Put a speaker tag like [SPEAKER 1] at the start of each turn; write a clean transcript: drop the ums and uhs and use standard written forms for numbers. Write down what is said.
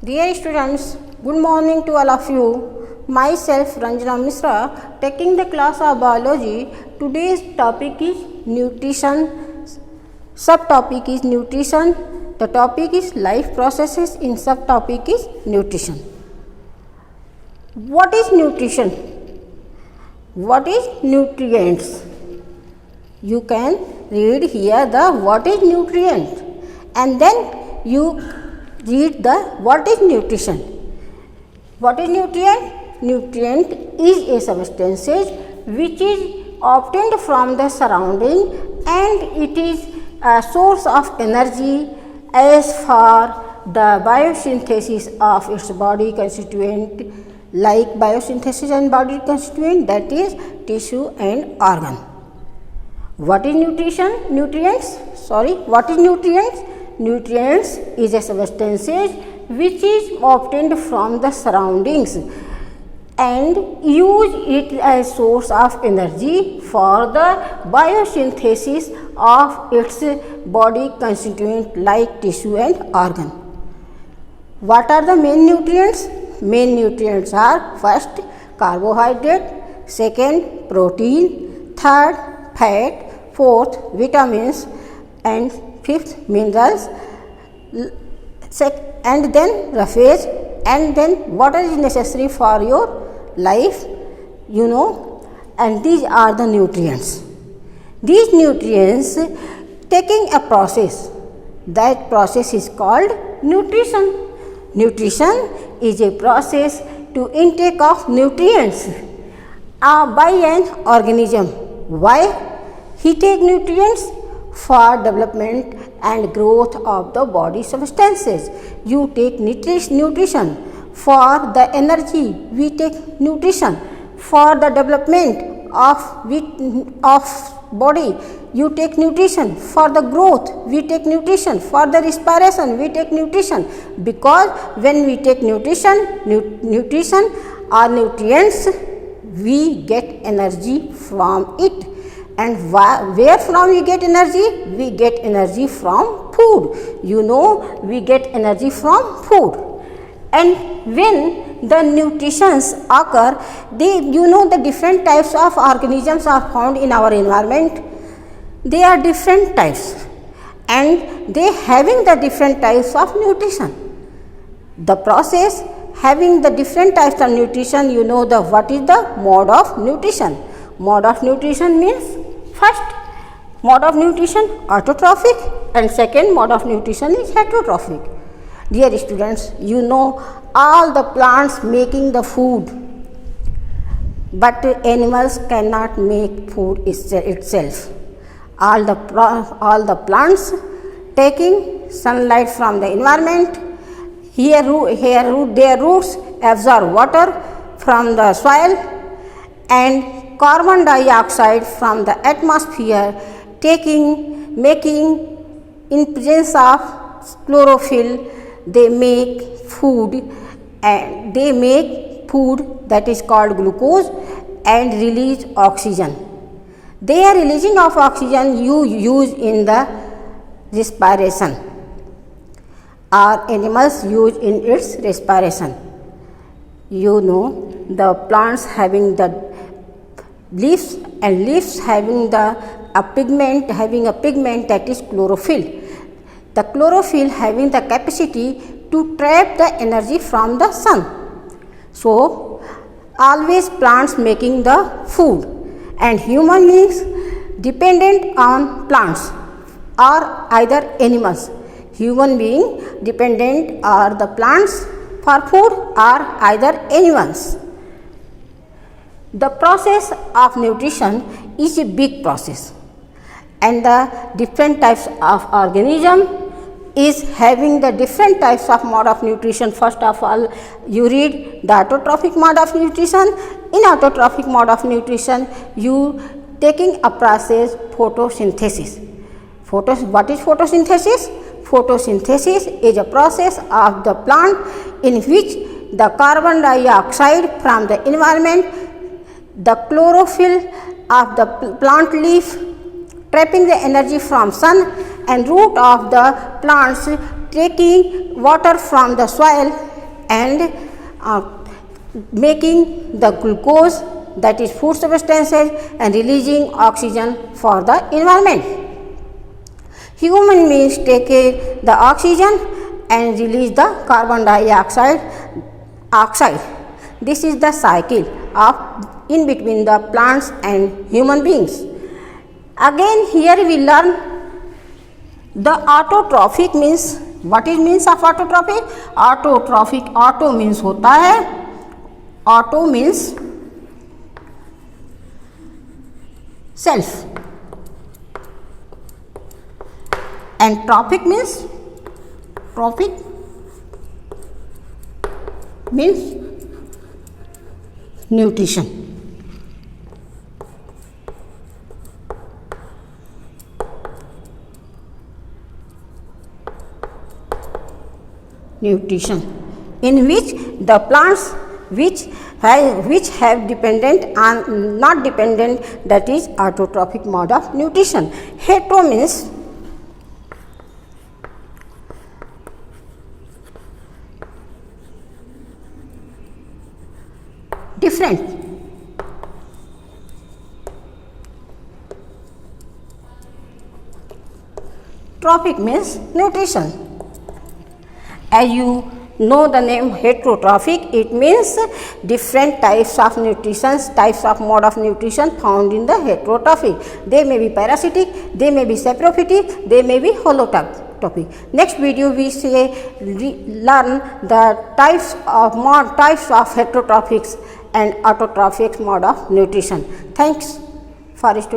[SPEAKER 1] Dear students, good morning to all of you. Myself Ranjana Misra, taking the class of biology. Today's topic is nutrition. Subtopic is nutrition. The topic is life processes. In subtopic is nutrition. What is nutrition? What is nutrients? You can read here the what is nutrient, and then you read the what is nutrition. What is nutrient? Nutrient is a substance which is obtained from the surrounding, and it is a source of energy as for the biosynthesis of its body constituent, like biosynthesis and body constituent, that is tissue and organ. What is nutrition? What is nutrients? Nutrients is a substance which is obtained from the surroundings and use it as source of energy for the biosynthesis of its body constituent like tissue and organ. What are the main nutrients? Main nutrients are first carbohydrate, second protein, third fat, fourth vitamins, and fifth minerals, and then roughage, and then water is necessary for your life, and these are the nutrients. These nutrients taking a process, that process is called nutrition. Nutrition is a process to intake of nutrients by an organism. Why? He take nutrients for development and growth of the body substances. You take nutrition for the energy. We take nutrition for the development of body. You take nutrition for the growth. We take nutrition for the respiration. We take nutrition because when we take nutrition or nutrients, we get energy from it. And where from we get energy? We get energy from food. We get energy from food. And when the nutritions occur, the different types of organisms are found in our environment. They are different types, and they having the different types of nutrition. The process having the different types of nutrition, what is the mode of nutrition? Mode of nutrition means first mode of nutrition autotrophic, and second mode of nutrition is heterotrophic. Dear students, all the plants making the food, but animals cannot make food itself. All the plants taking sunlight from the environment. Here their roots absorb water from the soil and carbon dioxide from the atmosphere, making in presence of chlorophyll, they make food, and they make food that is called glucose and release oxygen. They are releasing of oxygen you use in the respiration, or animals use in its respiration. The plants having the leaves, and leaves having a pigment that is chlorophyll. The chlorophyll having the capacity to trap the energy from the sun. So always plants making the food, and human beings dependent on plants or either animals. Human being dependent on the plants for food or either animals. The process of nutrition is a big process, and the different types of organism is having the different types of mode of nutrition. First of all, you read the autotrophic mode of nutrition. In autotrophic mode of nutrition, you taking a process photosynthesis. What is photosynthesis? Photosynthesis is a process of the plant in which the carbon dioxide from the environment, the chlorophyll of the plant leaf trapping the energy from sun, and root of the plants taking water from the soil and making the glucose, that is food substances, and releasing oxygen for the environment. Human beings take the oxygen and release the carbon dioxide. This is the cycle of in between the plants and human beings. Again here we learn the autotrophic means. What is means of autotrophic? Autotrophic, auto means होता है, auto means self, and trophic means nutrition. Nutrition, in which the plants which have dependent and not dependent, that is autotrophic mode of nutrition. Hetero means different. Trophic means nutrition. As you know the name heterotrophic, it means different types of nutrition, types of mode of nutrition found in the heterotrophic. They may be parasitic, they may be saprophytic, they may be holotrophic. Next video we learn the types of heterotrophics and autotrophic mode of nutrition. Thanks for studying.